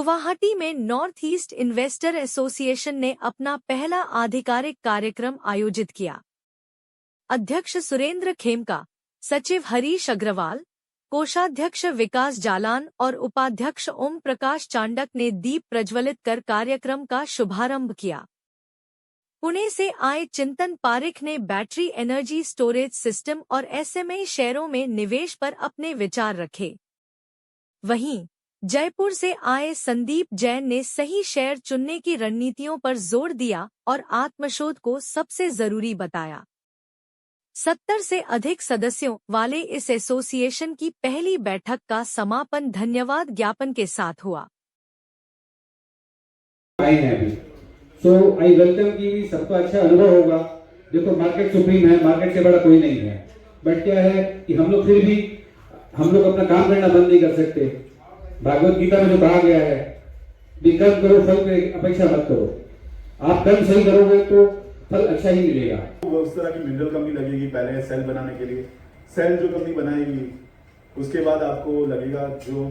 गुवाहाटी में north east investor association ने अपना पहला आधिकारिक कार्यक्रम आयोजित किया। अध्यक्ष सुरेंद्र खेमका, सचिव हरीश अग्रवाल, कोषाध्यक्ष विकास जालान और उपाध्यक्ष ओम प्रकाश चांडक ने दीप प्रज्वलित कर कार्यक्रम का शुभारंभ किया। पुणे से आए चिंतन पारिख ने बैटरी एनर्जी स्टोरेज सिस्टम और एसएमई शेयरों में निवेश पर अपने विचार रखे। वहीं जयपुर से आए संदीप जैन ने सही शेयर चुनने की रणनीतियों पर जोर दिया और आत्मशोध को सबसे जरूरी बताया। 70 से अधिक सदस्यों वाले इस एसोसिएशन की पहली बैठक का समापन धन्यवाद ज्ञापन के साथ हुआ। तो आई वेलकम की सबका अच्छा अनुभव होगा। देखो मार्केट सुप्रीम है, मार्केट से बड़ा कोई नहीं है, बट क्या है कि हम लोग फिर भी अपना काम करना बंद नहीं कर सकते। भागवत गीता में जो कहा गया है कि कर्म करो फल की अपेक्षा मत करो। आप कर्म सही करोगे तो फल अच्छा ही मिलेगा। उस तरह की मिनरल कंपनी लगेगी पहले सेल बनाने के लिए। सेल जो कंपनी बनाएगी उसके बाद आपको लगेगा जो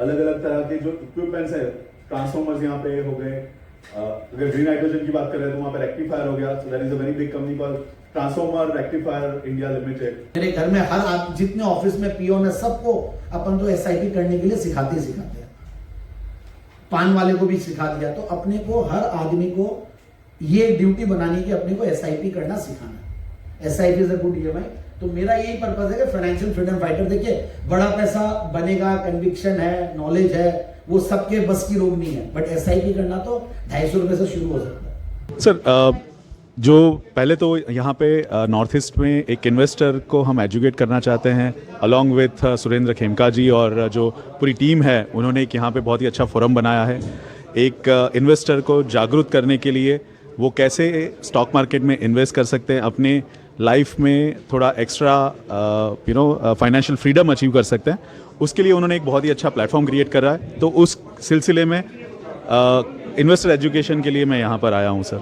अलग अलग तरह के जो इक्विपमेंट्स है, ट्रांसफॉर्मर्स यहाँ पे हो गए। अगर ग्रीन हाइड्रोजन की बात करें तो वहाँ पे रेक्टिफायर हो गया। So that is a very big company called transformer rectifier India limited. मेरे घर में हर जितने ऑफिस में पीओन है सबको अपन तो एसआईपी करने के लिए सिखाते हैं। पान वाले को भी सिखा दिया। तो अपने को हर आदमी को ये ड्यूटी बनानी कि अपने को एसआईपी करना सिखाना। SIP is a good EMI. तो मेरा यही पर्पस है कि फाइनेंशियल फ्रीडम फाइटर, देखिए बड़ा पैसा बनेगा, कन्विक्शन है, नॉलेज है, वो सबके बस की रोग नहीं है, बट एसआईपी करना तो 250 रुपए से शुरू हो सकता है। सर, जो पहले तो यहाँ पे नॉर्थ ईस्ट में एक इन्वेस्टर को हम एजुकेट करना चाहते हैं अलॉन्ग विथ सुरेंद्र खेमका जी, और जो पूरी टीम है उन्होंने एक यहाँ पे बहुत ही अच्छा फोरम बनाया है एक इन्वेस्टर को जागरूक करने के लिए। वो कैसे स्टॉक मार्केट में इन्वेस्ट कर सकते हैं, अपने लाइफ में थोड़ा एक्स्ट्रा फाइनेंशियल फ्रीडम अचीव कर सकते हैं, उसके लिए उन्होंने एक बहुत ही अच्छा प्लेटफॉर्म क्रिएट कर रहा है। तो उस सिलसिले में इन्वेस्टर एजुकेशन के लिए मैं यहाँ पर आया हूँ। सर,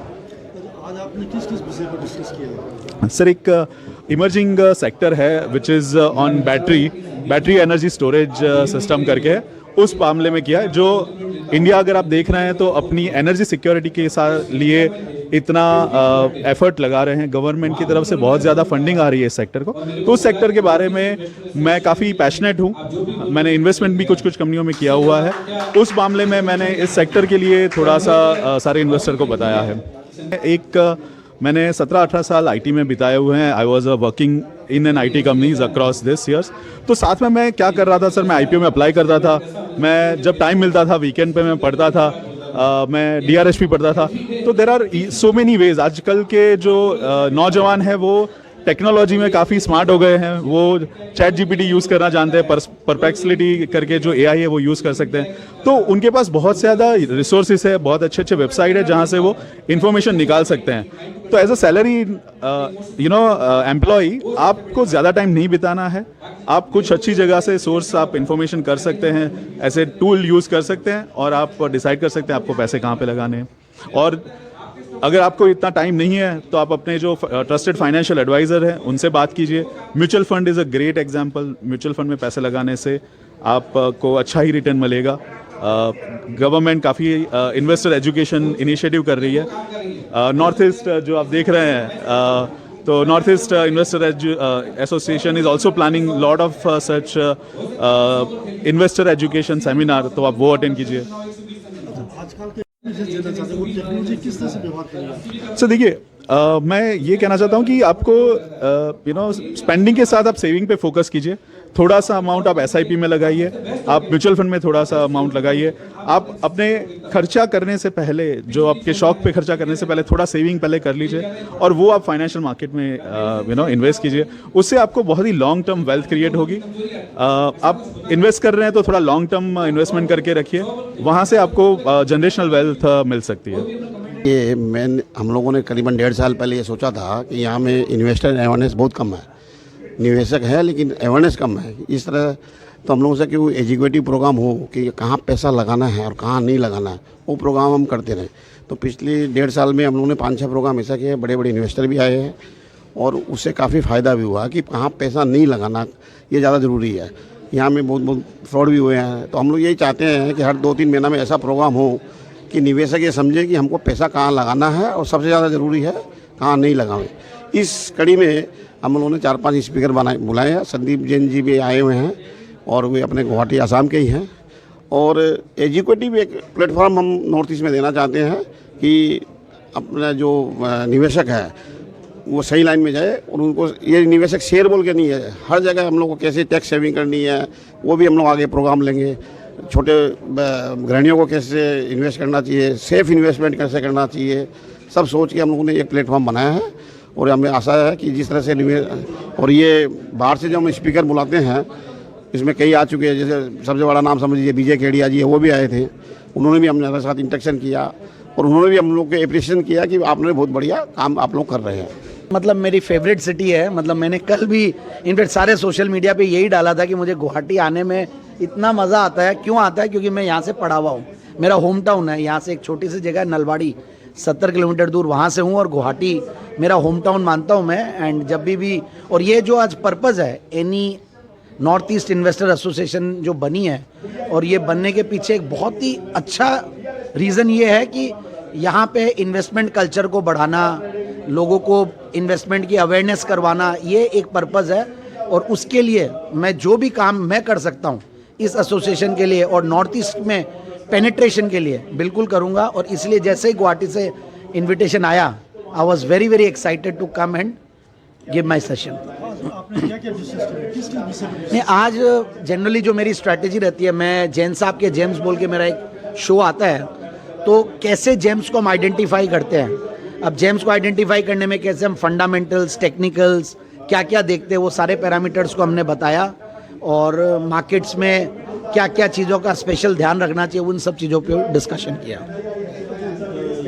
आज आपने किस विषय पर डिस्कस किया? सर, एक इमर्जिंग सेक्टर है which is on battery energy storage system करके है, उस मामले में किया है। जो इंडिया अगर आप देख रहे हैं तो अपनी एनर्जी सिक्योरिटी के साथ लिए इतना एफर्ट लगा रहे हैं, गवर्नमेंट की तरफ से बहुत ज़्यादा फंडिंग आ रही है इस सेक्टर को। तो उस सेक्टर के बारे में मैं काफ़ी पैशनेट हूँ। मैंने इन्वेस्टमेंट भी कुछ कंपनियों में किया हुआ है। उस मामले में मैंने इस सेक्टर के लिए थोड़ा सा सारे इन्वेस्टर को बताया है। मैंने 17-18 साल आईटी में बिताए हुए हैं। I was working in an IT companies across this years. तो साथ में मैं क्या कर रहा था सर, मैं आईपीओ में अप्लाई करता था। मैं जब टाइम मिलता था वीकेंड पे मैं पढ़ता था, मैं डीआरएस भी पढ़ता था। तो there are so many ways. आजकल के जो नौजवान हैं वो टेक्नोलॉजी में काफ़ी स्मार्ट हो गए हैं। वो चैट जीपीटी यूज़ करना जानते हैं, परप्लेक्सिटी करके जो एआई है वो यूज़ कर सकते हैं। तो उनके पास बहुत ज़्यादा रिसोर्सेज है, बहुत अच्छे वेबसाइट है जहाँ से वो इन्फॉर्मेशन निकाल सकते हैं। तो एज अ सैलरी एम्प्लॉई आपको ज़्यादा टाइम नहीं बिताना है। आप कुछ अच्छी जगह से सोर्स आप इन्फॉर्मेशन कर सकते हैं, ऐसे टूल यूज़ कर सकते हैं और आप डिसाइड कर सकते हैं आपको पैसे कहाँ पे लगाने हैं। और अगर आपको इतना टाइम नहीं है तो आप अपने जो ट्रस्टेड फाइनेंशियल एडवाइज़र हैं उनसे बात कीजिए। Mutual fund is a great example. Mutual fund में पैसे लगाने से आपको अच्छा ही रिटर्न मिलेगा। गवर्नमेंट काफ़ी इन्वेस्टर एजुकेशन इनिशिएटिव कर रही है। नॉर्थ ईस्ट जो आप देख रहे हैं, तो north east investor association is also planning lot of such investor education seminar, तो आप वो अटेंड कीजिए। सर देखिए, मैं ये कहना चाहता हूँ कि आपको स्पेंडिंग के साथ आप सेविंग पे फोकस कीजिए। थोड़ा सा अमाउंट आप एसआईपी में लगाइए, आप म्यूचुअल फंड में थोड़ा सा अमाउंट लगाइए। आप अपने खर्चा करने से पहले, जो आपके शौक पे खर्चा करने से पहले थोड़ा सेविंग पहले कर लीजिए और वो आप फाइनेंशियल मार्केट में इन्वेस्ट कीजिए। उससे आपको बहुत ही लॉन्ग टर्म वेल्थ क्रिएट होगी। आप इन्वेस्ट कर रहे हैं तो थोड़ा लॉन्ग टर्म इन्वेस्टमेंट करके रखिए, वहाँ से आपको जनरेशनल वेल्थ मिल सकती है। ये हम लोगों ने करीबन 1.5 साल पहले ये सोचा था कि यहाँ में इन्वेस्टर अवेयरनेस बहुत कम है। निवेशक है लेकिन अवेयरनेस कम है। इस तरह तो हम लोगों से कि वो एजुकेटिव प्रोग्राम हो कि कहाँ पैसा लगाना है और कहाँ नहीं लगाना है, वो प्रोग्राम हम करते रहे। तो पिछले 1.5 साल में हम लोगों ने 5-6 प्रोग्राम ऐसा किए, बड़े बड़े इन्वेस्टर भी आए हैं और उससे काफ़ी फ़ायदा भी हुआ कि कहाँ पैसा नहीं लगाना ये ज़्यादा ज़रूरी है। यहाँ में बहुत बहुत फ्रॉड भी हुए हैं। तो हम लोग यही चाहते हैं कि हर 2-3 महीना में ऐसा प्रोग्राम हो कि निवेशक ये समझे कि हमको पैसा कहाँ लगाना है और सबसे ज़्यादा ज़रूरी है कहाँ नहीं लगावें। इस कड़ी में हम लोगों ने 4-5 स्पीकर बुलाए हैं। संदीप जैन जी भी आए हुए हैं और वे अपने गुवाहाटी आसाम के ही हैं। और एजुकेटिव एक प्लेटफॉर्म हम नॉर्थ ईस्ट में देना चाहते हैं कि अपना जो निवेशक है वो सही लाइन में जाए और उनको ये निवेशक शेयर बोल के नहीं है, हर जगह हम लोग को कैसे टैक्स सेविंग करनी है वो भी हम लोग आगे प्रोग्राम लेंगे। छोटे गृहणियों को कैसे इन्वेस्ट करना चाहिए, सेफ इन्वेस्टमेंट कैसे करना चाहिए, सब सोच के हम लोगों ने एक प्लेटफॉर्म बनाया है। और हमें आशा है कि जिस तरह से और ये बाहर से जो हम स्पीकर बुलाते हैं इसमें कई आ चुके हैं, जैसे सबसे बड़ा नाम समझ लीजिए विजय केडिया जी है, वो भी आए थे। उन्होंने भी हमारे साथ इंटरेक्शन किया और उन्होंने भी हम लोग को अप्रिशिएशन किया कि आपने बहुत बढ़िया काम आप लोग कर रहे हैं। मतलब मेरी फेवरेट सिटी है। मतलब मैंने कल भी इनफैक्ट सारे सोशल मीडिया पे यही डाला था कि मुझे गुवाहाटी आने में इतना मज़ा आता है। क्यों आता है? क्योंकि मैं यहाँ से पढ़ा हुआ हूँ, मेरा होम टाउन है। यहाँ से एक छोटी सी जगह है नलवाड़ी, 70 किलोमीटर दूर वहाँ से हूँ और गुवाहाटी मेरा होम टाउन मानता हूँ मैं। एंड जब भी और ये जो आज पर्पज़ है any north east investor association जो बनी है, और ये बनने के पीछे एक बहुत ही अच्छा रीज़न ये है कि यहाँ पे इन्वेस्टमेंट कल्चर को बढ़ाना, लोगों को इन्वेस्टमेंट की अवेयरनेस करवाना, ये एक पर्पज़ है। और उसके लिए मैं जो भी काम मैं कर सकता हूँ इस एसोसिएशन के लिए और नॉर्थ ईस्ट में पेनिट्रेशन के लिए बिल्कुल करूँगा। और इसलिए जैसे ही गुवाहाटी से इन्विटेशन आया, I was very very excited to come and give my session. आपने क्या क्या डिस्कस किया, किस विषय पर? नहीं, आज जनरली जो मेरी स्ट्रैटेजी रहती है, मैं जैन साहब के जेम्स बोल के मेरा एक शो आता है, तो कैसे जेम्स को हम आइडेंटिफाई करते हैं। अब जेम्स को आइडेंटिफाई करने में कैसे हम फंडामेंटल्स, टेक्निकल्स क्या क्या देखते हैं, वो सारे पैरामीटर्स को हमने बताया। और मार्केट्स में क्या क्या चीज़ों का स्पेशल ध्यान रखना चाहिए, उन सब चीज़ों पे डिस्कशन किया।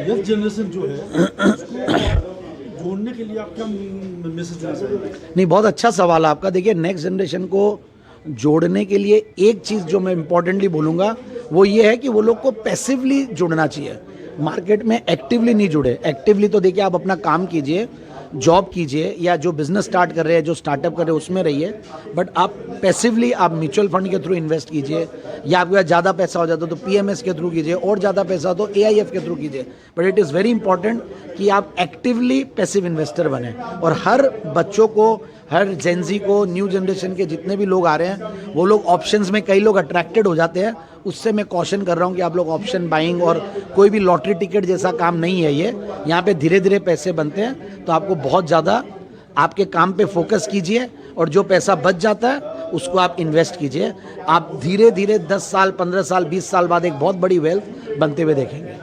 यंग जनरेशन जो है उसको जोड़ने के लिए आप क्या मैसेज देना चाहेंगे? नहीं, बहुत अच्छा सवाल है आपका। देखिए, नेक्स्ट जनरेशन को जोड़ने के लिए एक चीज़ जो मैं इम्पोर्टेंटली बोलूँगा वो ये है कि वो लोग को पैसिवली जुड़ना चाहिए, मार्केट में एक्टिवली नहीं जुड़े। एक्टिवली तो देखिए आप अपना काम कीजिए, जॉब कीजिए, या जो बिजनेस स्टार्ट कर रहे हैं, जो स्टार्टअप कर रहे हैं उसमें रहिए, बट आप पैसिवली आप म्यूचुअल फंड के थ्रू इन्वेस्ट कीजिए, या आपके पास ज़्यादा पैसा हो जाता तो पीएमएस के थ्रू कीजिए, और ज़्यादा पैसा हो तो एआईएफ के थ्रू कीजिए। But it is very important कि आप एक्टिवली पैसिव इन्वेस्टर बने। और हर बच्चों को, हर जेनजी को, न्यू जनरेशन के जितने भी लोग आ रहे हैं, वो लोग ऑप्शंस में कई लोग अट्रैक्टेड हो जाते हैं। उससे मैं कॉशन कर रहा हूँ कि आप लोग ऑप्शन बाइंग और कोई भी लॉटरी टिकट जैसा काम नहीं है ये। यहाँ पे धीरे धीरे पैसे बनते हैं, तो आपको बहुत ज़्यादा आपके काम पे फोकस कीजिए, और जो पैसा बच जाता है उसको आप इन्वेस्ट कीजिए। आप धीरे धीरे 10 साल, 15 साल, 20 साल बाद एक बहुत बड़ी वेल्थ बनते हुए देखेंगे।